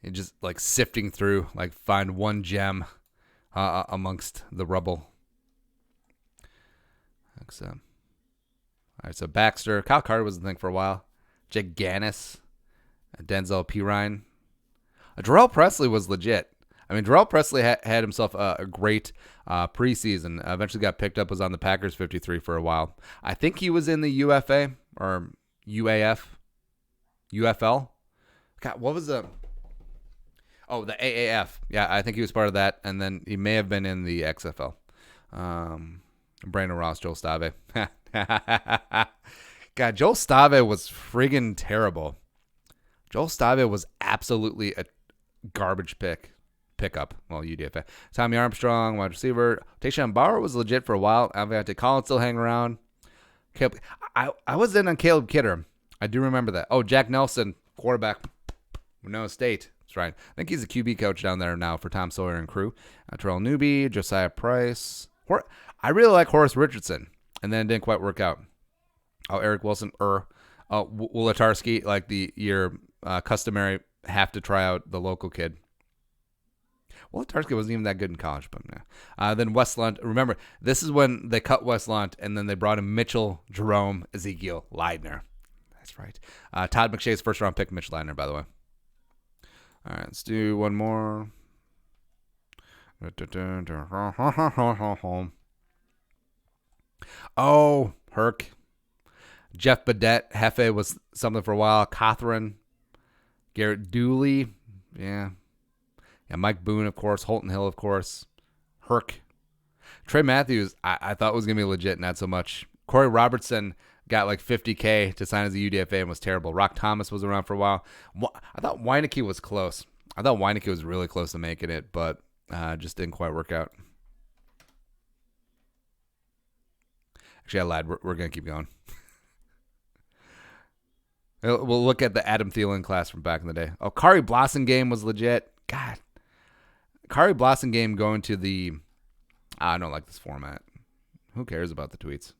And just sifting through, find one gem amongst the rubble. All right, so Baxter. Kyle Carter was the thing for a while. Jake Gannis. Denzel Pirine. Jarrell Presley was legit. I mean, Darrell Presley had himself a great preseason. Eventually got picked up, was on the Packers 53 for a while. I think he was in the UFA or UAF, UFL. God, what was the... Oh, the AAF. Yeah, I think he was part of that. And then he may have been in the XFL. Brandon Ross, Joel Stave. God, Joel Stave was friggin' terrible. Joel Stave was absolutely a garbage pickup. Well, UDFA. Tommy Armstrong, wide receiver. Tayshaun Bauer was legit for a while. Avante Collins still hanging around. I was in on Caleb Kidder. I do remember that. Oh, Jack Nelson, quarterback, Winona State. That's right. I think he's a QB coach down there now for Tom Sawyer and crew. Terrell Newby, Josiah Price. I really like Horace Richardson, and then it didn't quite work out. Oh, Eric Wilson, Wolatarski, like your customary have to try out the local kid. Wolatarski wasn't even that good in college, but yeah. Then Wes Lunt. Remember, this is when they cut Wes Lunt, and then they brought in Mitchell, Jerome, Ezekiel, Leidner. That's right. Todd McShay's first-round pick, Mitch Leidner, by the way. All right, let's do one more. Oh, Herc. Jeff Badette. Hefe was something for a while. Cothran. Garrett Dooley. Yeah. Mike Boone, of course. Holton Hill, of course. Herc. Trey Matthews, I thought was going to be legit, not so much. Corey Robertson got like $50K to sign as a UDFA and was terrible. Rock Thomas was around for a while. I thought Weineke was close. I thought Weineke was really close to making it, but just didn't quite work out. Actually, I lied. We're going to keep going. We'll look at the Adam Thielen class from back in the day. Oh, Kari Blossengame was legit. God. Kari Blossengame going to the... I don't like this format. Who cares about the tweets?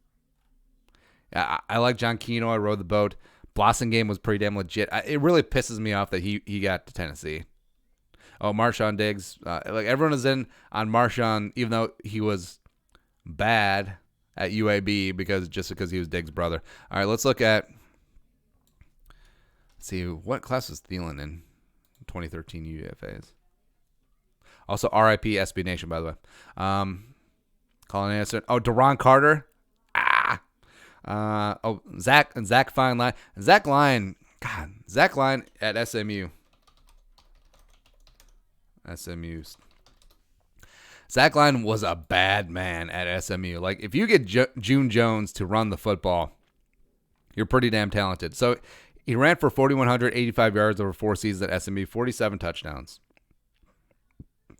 I like John Keno. I rode the boat. Blossengame was pretty damn legit. It really pisses me off that he got to Tennessee. Oh, Marshawn Diggs. Like everyone is in on Marshawn, even though he was bad at UAB because he was Diggs' brother. All right, let's look at... Let's see, what class was Thielen in 2013 UDFAs? Also, RIP SB Nation, by the way. Colin Anderson. Oh, Deron Carter. Zach Fine. Zach Line. God, Zach Line at SMU. Zach Line was a bad man at SMU. Like, if you get June Jones to run the football, you're pretty damn talented. So, he ran for 4,185 yards over 4 seasons at SMU, 47 touchdowns.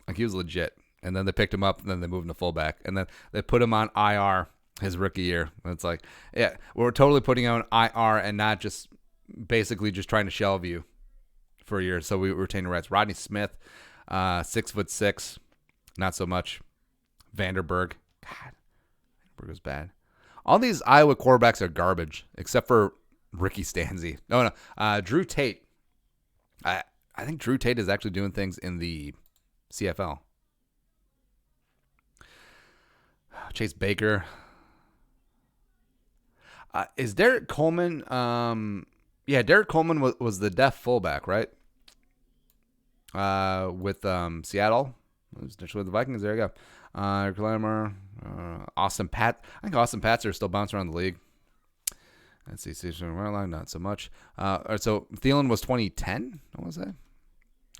Like, he was legit. And then they picked him up, and then they moved him to fullback. And then they put him on IR his rookie year. And it's like, yeah, we're totally putting him on IR and not just basically just trying to shelve you for a year. So we retained the rights. Rodney Smith, 6'6", not so much. Vanderberg. God, Vanderberg was bad. All these Iowa quarterbacks are garbage, except for Ricky Stanzi. No. Drew Tate. I think Drew Tate is actually doing things in the CFL. Chase Baker. Is Derek Coleman? Derek Coleman was the deaf fullback, right? With Seattle. It was initially with the Vikings. There you go. Glamour. Austin Pat. I think Austin Patzer is still bouncing around the league. Let's see. Not so much. All right, so Thielen was 2010. What was that?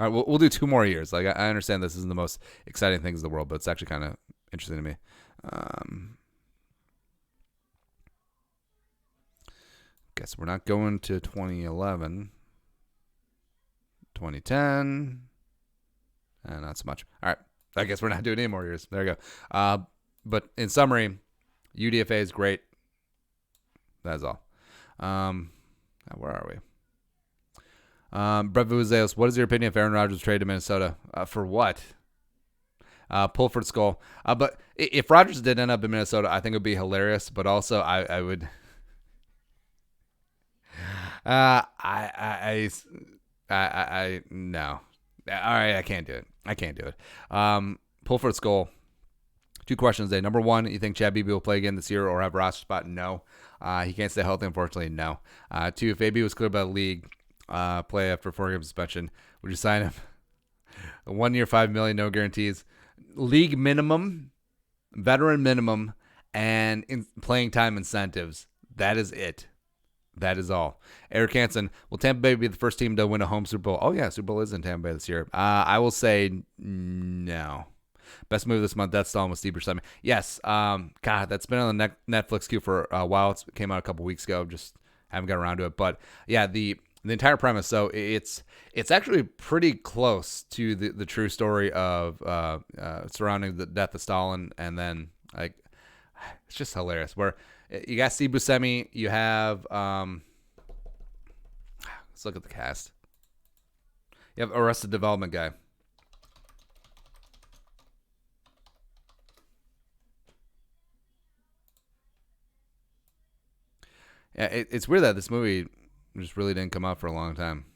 All right, we'll do 2 more years. Like, I understand this isn't the most exciting things in the world, but it's actually kind of interesting to me. Guess we're not going to 2011. 2010. Not so much. All right. I guess we're not doing any more years. There you go. But in summary, UDFA is great. That's all. Where are we? Brett Vuzeos, what is your opinion if Aaron Rodgers traded to Minnesota? For what? Pulford Skull. But if Rodgers did end up in Minnesota, I think it would be hilarious. But also, I would. No. All right, I can't do it. Pulford Skull. 2 questions today. Number 1, you think Chad Beebe will play again this year or have a roster spot? No. He can't stay healthy, unfortunately. No. 2, if AB was cleared by the league, play after 4-game suspension, would you sign him? 1 year, $5 million, no guarantees. League minimum, veteran minimum, and playing time incentives. That is it. That is all. Eric Hansen, will Tampa Bay be the first team to win a home Super Bowl? Oh, yeah, Super Bowl is in Tampa Bay this year. I will say no. Best movie this month, Death Stalin with Steve Buscemi. Yes. God, that's been on the Netflix queue for a while. It came out a couple weeks ago. Just haven't got around to it. But yeah, the entire premise. So it's actually pretty close to the true story of surrounding the death of Stalin, and then like it's just hilarious. Where you got Steve Buscemi, you have let's look at the cast. You have Arrested Development guy. Yeah, it's weird that this movie just really didn't come out for a long time.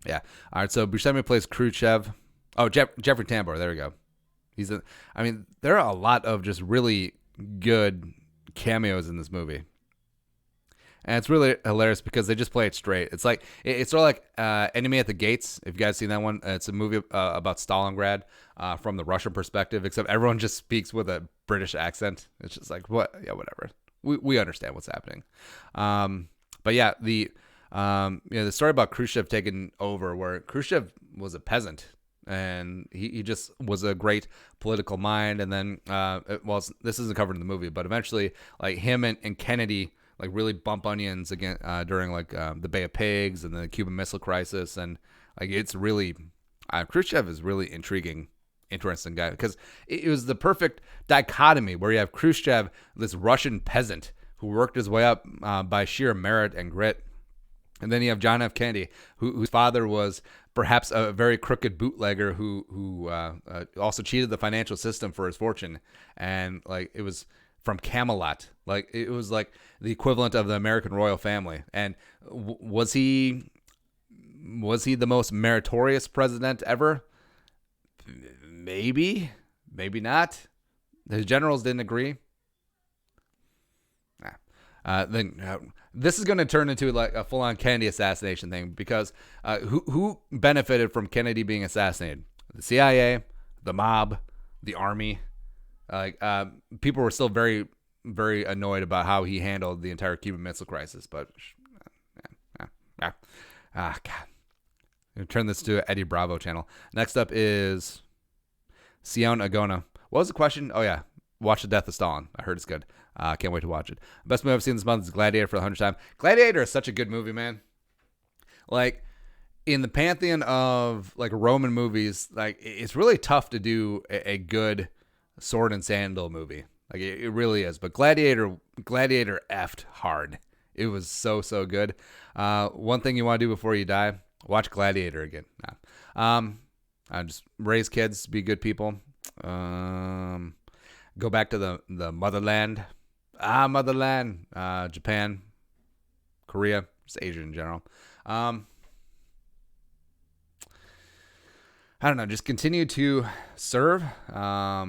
Yeah. All right. So Buscemi plays Khrushchev. Oh, Jeffrey Tambor. There we go. There are a lot of just really good cameos in this movie, and it's really hilarious because they just play it straight. It's like it's sort of like Enemy at the Gates. If you guys seen that one, it's a movie about Stalingrad from the Russian perspective, except everyone just speaks with a British accent. It's just like what? Yeah, whatever. We understand what's happening. But yeah, the story about Khrushchev taking over, where Khrushchev was a peasant and he just was a great political mind. And then, this isn't covered in the movie, but eventually, like him and Kennedy, like really bump onions again during like the Bay of Pigs and the Cuban Missile Crisis, and like it's really Khrushchev is really interesting guy, because it was the perfect dichotomy where you have Khrushchev, this Russian peasant who worked his way up by sheer merit and grit, and then you have John F. Kennedy, whose father was perhaps a very crooked bootlegger who also cheated the financial system for his fortune, and like it was from Camelot, like it was like the equivalent of the American royal family. And was he the most meritorious president ever? Maybe not. The generals didn't agree. This is going to turn into like a full-on Kennedy assassination thing, because who benefited from Kennedy being assassinated? The CIA, the mob, the army. People were still very, very annoyed about how he handled the entire Cuban Missile Crisis. But God, I'm gonna turn this to Eddie Bravo channel. Next up is Sion Agona. What was the question? Oh, yeah. Watch The Death of Stalin. I heard it's good. Can't wait to watch it. Best movie I've seen this month is Gladiator for the 100th time. Gladiator is such a good movie, man. Like, in the pantheon of, like, Roman movies, like, it's really tough to do a good sword and sandal movie. Like, it really is. But Gladiator effed hard. It was so, so good. One thing you want to do before you die, watch Gladiator again. Just raise kids, be good people. Go back to the motherland. Motherland. Japan, Korea, just Asia in general. I don't know. Just continue to serve. As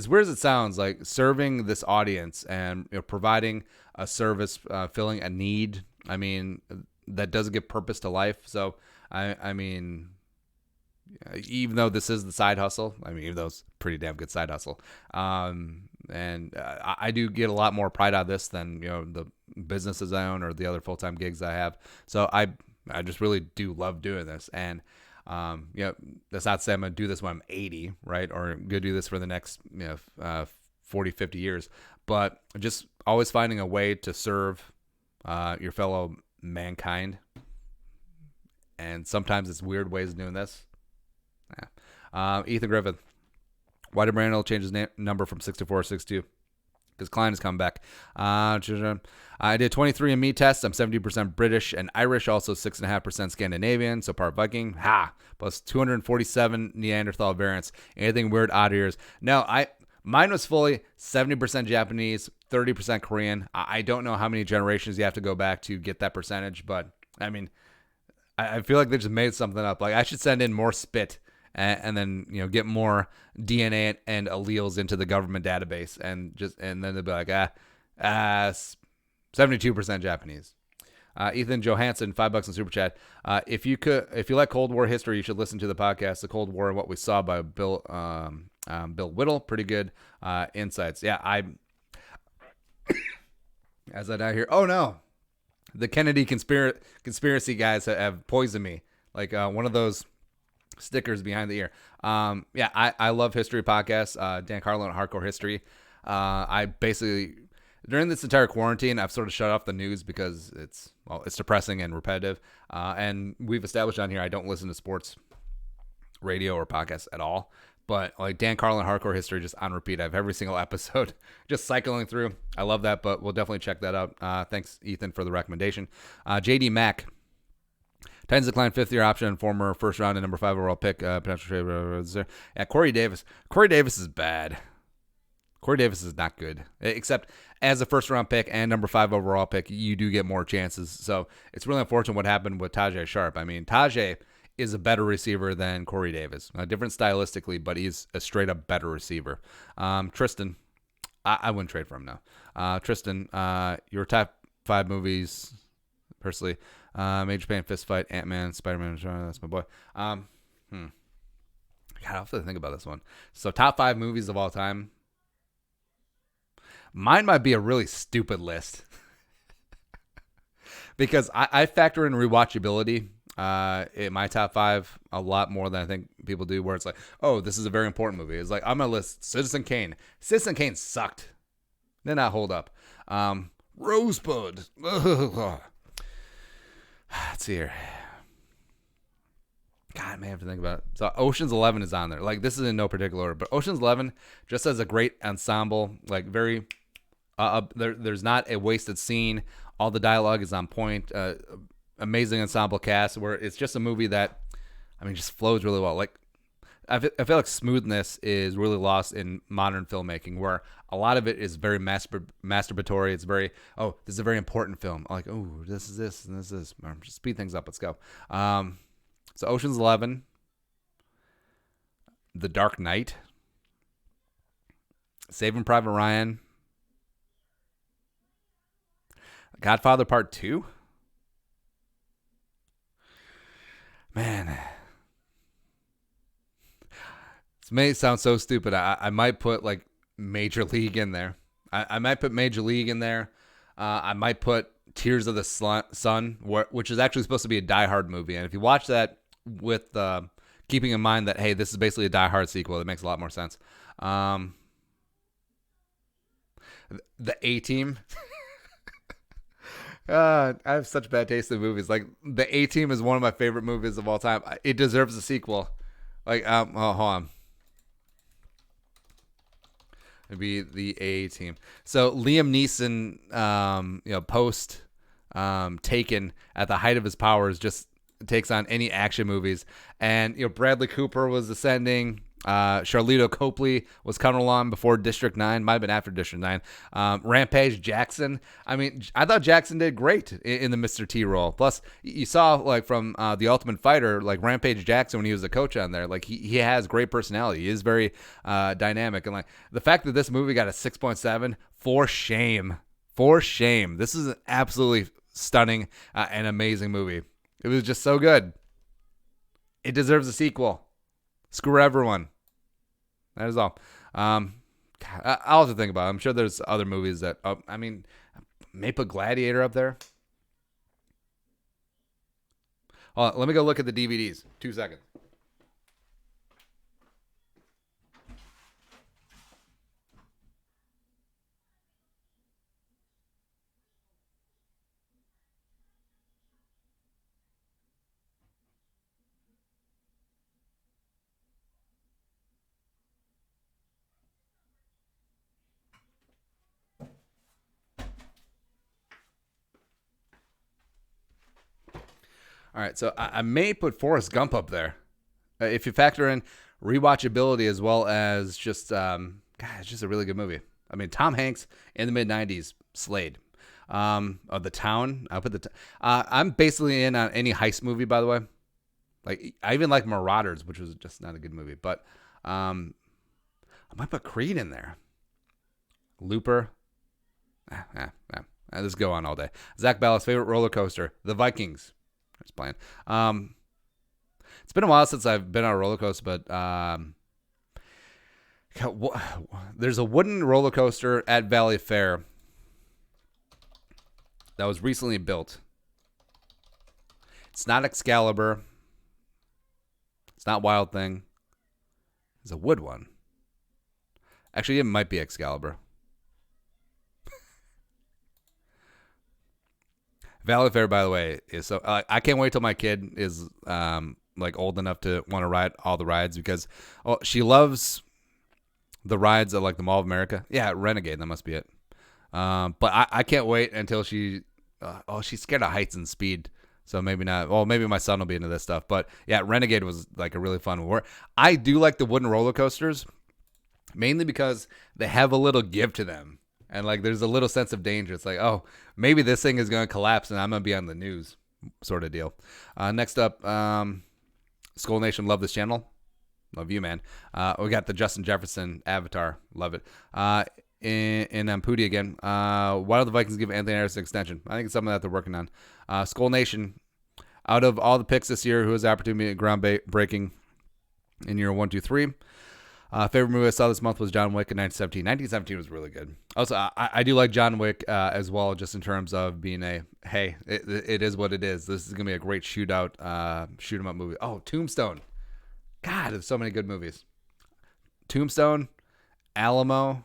weird as it sounds, like serving this audience and providing a service, filling a need. I mean, that does give purpose to life. So I mean, even though this is the side hustle, even though it's a pretty damn good side hustle, and I do get a lot more pride out of this than the businesses I own or the other full-time gigs I have. So I just really do love doing this, and that's not to say I'm gonna do this when I'm 80, right, or I'm gonna do this for the next 40, 50 years, but just always finding a way to serve your fellow mankind, and sometimes it's weird ways of doing this. Ethan Griffith. Why did Brandon change his number from 64 to 62? Because Klein has come back. I did 23andMe tests. I'm 70% British and Irish, also 6.5% Scandinavian, so part Viking. Plus 247 Neanderthal variants. Anything weird, odd ears? No, mine was fully 70% Japanese, 30% Korean. I don't know how many generations you have to go back to get that percentage, but I feel like they just made something up. Like I should send in more spit and then get more DNA and alleles into the government database, and then they'll be like 72% Japanese. Ethan Johansson, $5 in super chat. If you like Cold War history, you should listen to the podcast, The Cold War and What We Saw by Bill Whittle. Pretty good insights. Yeah, as I die here. Oh no, the Kennedy conspiracy guys have poisoned me. Like one of those stickers behind the ear. Yeah, I love history podcasts. Dan Carlin, Hardcore History. I basically, during this entire quarantine, I've sort of shut off the news because it's depressing and repetitive. And we've established on here I don't listen to sports radio or podcasts at all. But like Dan Carlin, Hardcore History, just on repeat. I have every single episode just cycling through. I love that, but we'll definitely check that out. Thanks, Ethan, for the recommendation. JD Mack. Titans decline fifth-year option, former first-round and number 5 overall pick, potential trade. Yeah, Corey Davis. Corey Davis is bad. Corey Davis is not good, except as a first-round pick and number 5 overall pick, you do get more chances. So it's really unfortunate what happened with Tajay Sharp. I mean, Tajay is a better receiver than Corey Davis. Different stylistically, but he's a straight-up better receiver. Tristan, I wouldn't trade for him now. Tristan, your top 5 movies, personally. Major Pain, Fist Fight, Ant-Man, Spider-Man, that's my boy. God, I'll have to think about this one. So top 5 movies of all time. Mine might be a really stupid list. Because I factor in rewatchability in my top 5 a lot more than I think people do, where it's like, oh, this is a very important movie. It's like, I'm going to list Citizen Kane. Citizen Kane sucked. Did not hold up. Rosebud. Let's see here. God, I may have to think about it. So Ocean's 11 is on there. Like, this is in no particular order, but Ocean's 11 just has a great ensemble. Like, very, there's not a wasted scene. All the dialogue is on point. Amazing ensemble cast, where it's just a movie that, I mean, just flows really well. Like, I feel like smoothness is really lost in modern filmmaking, where a lot of it is very masturbatory. It's very, oh, this is a very important film. Like, oh, this is this, and this is. Just speed things up. Let's go. So Ocean's 11, The Dark Knight, Saving Private Ryan, Godfather Part 2. Man. May sound so stupid. I might put like Major League in there. I might put Major League in there. I might put Tears of the Sun, which is actually supposed to be a Die Hard movie. And if you watch that with keeping in mind that, hey, this is basically a Die Hard sequel, it makes a lot more sense. The A-Team. I have such bad taste in movies. Like, the A-Team is one of my favorite movies of all time. It deserves a sequel. Like, hold on. It'd be the A-Team. So Liam Neeson, post Taken, at the height of his powers, just takes on any action movies. And Bradley Cooper was ascending. Charlito Copley was coming along before District 9. Might have been after District 9. Rampage Jackson. I mean, I thought Jackson did great in the Mr. T role. Plus, you saw, like, from The Ultimate Fighter, like, Rampage Jackson, when he was a coach on there, like, he has great personality. He is very dynamic. And, like, the fact that this movie got a 6.7, for shame. For shame. This is an absolutely stunning and amazing movie. It was just so good. It deserves a sequel. Screw everyone. That is all. I'll have to think about it. I'm sure there's other movies that, I mean, may put Gladiator up there. Hold on, let me go look at the DVDs. 2 seconds. All right, so I may put Forrest Gump up there. If you factor in rewatchability as well as just, it's just a really good movie. I mean, Tom Hanks in the mid-'90s, Slade. The Town, I put I'm basically in on any heist movie, by the way. Like, I even like Marauders, which was just not a good movie. But I might put Creed in there. Looper. Let's go on all day. Zach Ballas' favorite roller coaster, the Vikings. Just playing. It's been a while since I've been on a roller coaster, but there's a wooden roller coaster at Valley Fair that was recently built. It's not Excalibur. It's not Wild Thing. It's a wood one. Actually, it might be Excalibur. Valley Fair, by the way, is so. I can't wait till my kid is like old enough to want to ride all the rides because she loves the rides at like the Mall of America. Yeah, Renegade, that must be it. But I can't wait until she's scared of heights and speed. So maybe not. Well, maybe my son will be into this stuff. But yeah, Renegade was like a really fun one. I do like the wooden roller coasters, mainly because they have a little give to them. And like there's a little sense of danger. It's like, oh, maybe this thing is going to collapse and I'm going to be on the news sort of deal. Next up, Skull Nation, love this channel. Love you, man. We got the Justin Jefferson avatar. Love it. In Pooty again. Why don't the Vikings give Anthony Harris an extension? I think it's something that they're working on. Skull Nation, out of all the picks this year, who has the opportunity at groundbreaking in year 1, 2, 3? Favorite movie I saw this month was John Wick in 1917. 1917 was really good. Also, I do like John Wick as well, just in terms of being it is what it is. This is going to be a great shoot 'em up movie. Oh, Tombstone. God, there's so many good movies. Tombstone, Alamo,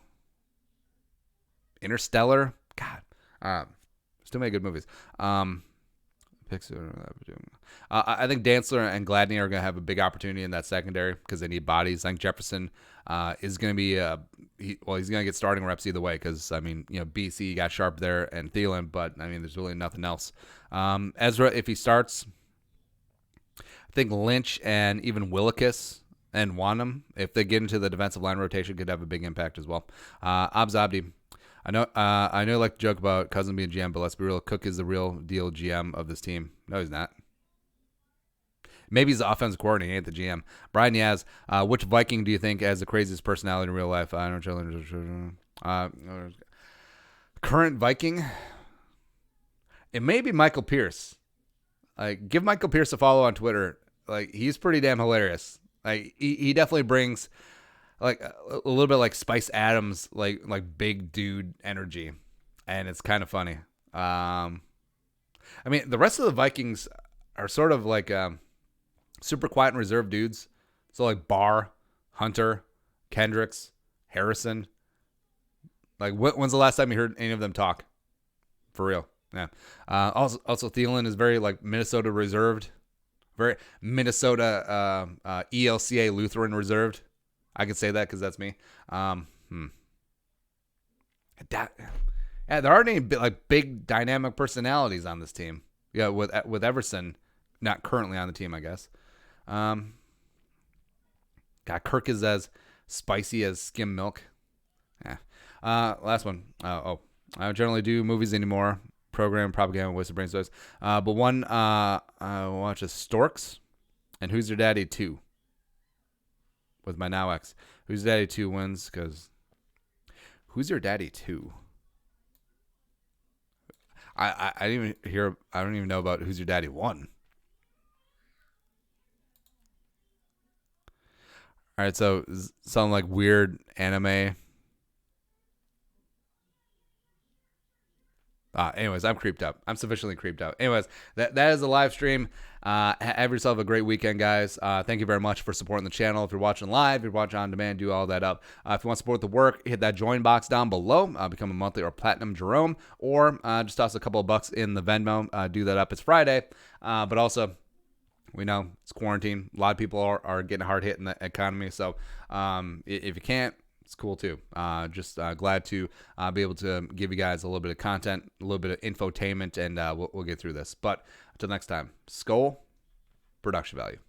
Interstellar. God, still many good movies. I think Dantzler and Gladney are going to have a big opportunity in that secondary because they need bodies. I think Jefferson is going to be he's going to get starting reps either way because, I mean, BC got sharp there and Thielen, but, I mean, there's really nothing else. Ezra, if he starts, I think Lynch and even Willikis and Wanham, if they get into the defensive line rotation, could have a big impact as well. Abs Abdi. I know you like to joke about Cousin being GM, but let's be real. Cook is the real deal GM of this team. No, he's not. Maybe he's the offensive coordinator, he ain't the GM. Brian Yaz, which Viking do you think has the craziest personality in real life? I don't know. Current Viking? It may be Michael Pierce. Like, give Michael Pierce a follow on Twitter. Like, he's pretty damn hilarious. Like, he definitely brings like a little bit like Spice Adams, like big dude energy, and it's kind of funny. I mean, the rest of the Vikings are sort of like super quiet and reserved dudes. So like Barr, Hunter, Kendricks, Harrison. Like, when's the last time you heard any of them talk? For real, yeah. Also Thielen is very like Minnesota reserved, very Minnesota ELCA Lutheran reserved. I can say that because that's me. Yeah, there aren't any like big dynamic personalities on this team. Yeah, with Everson not currently on the team, I guess. God, Kirk is as spicy as skim milk. Yeah. Last one. I don't generally do movies anymore. Program, propaganda, waste of brain cells. But one I watch is Storks and Who's Your Daddy 2. With my now ex. Who's Your Daddy 2 wins because Who's Your Daddy 2? I didn't even hear. I don't even know about Who's Your Daddy 1. All right, so some like weird anime. Anyways, I'm creeped up. I'm sufficiently creeped out. Anyways, that is a live stream. Have yourself a great weekend, guys. Thank you very much for supporting the channel. If you're watching live, if you're watching on demand, do all that up. If you want to support the work, hit that join box down below. Become a monthly or platinum Jerome, or just toss a couple of bucks in the Venmo. Do that up. It's Friday, but also we know it's quarantine. A lot of people are getting hard hit in the economy. So if you can't, it's cool too. Just glad to be able to give you guys a little bit of content, a little bit of infotainment, and we'll get through this. But until next time, Skull, production value.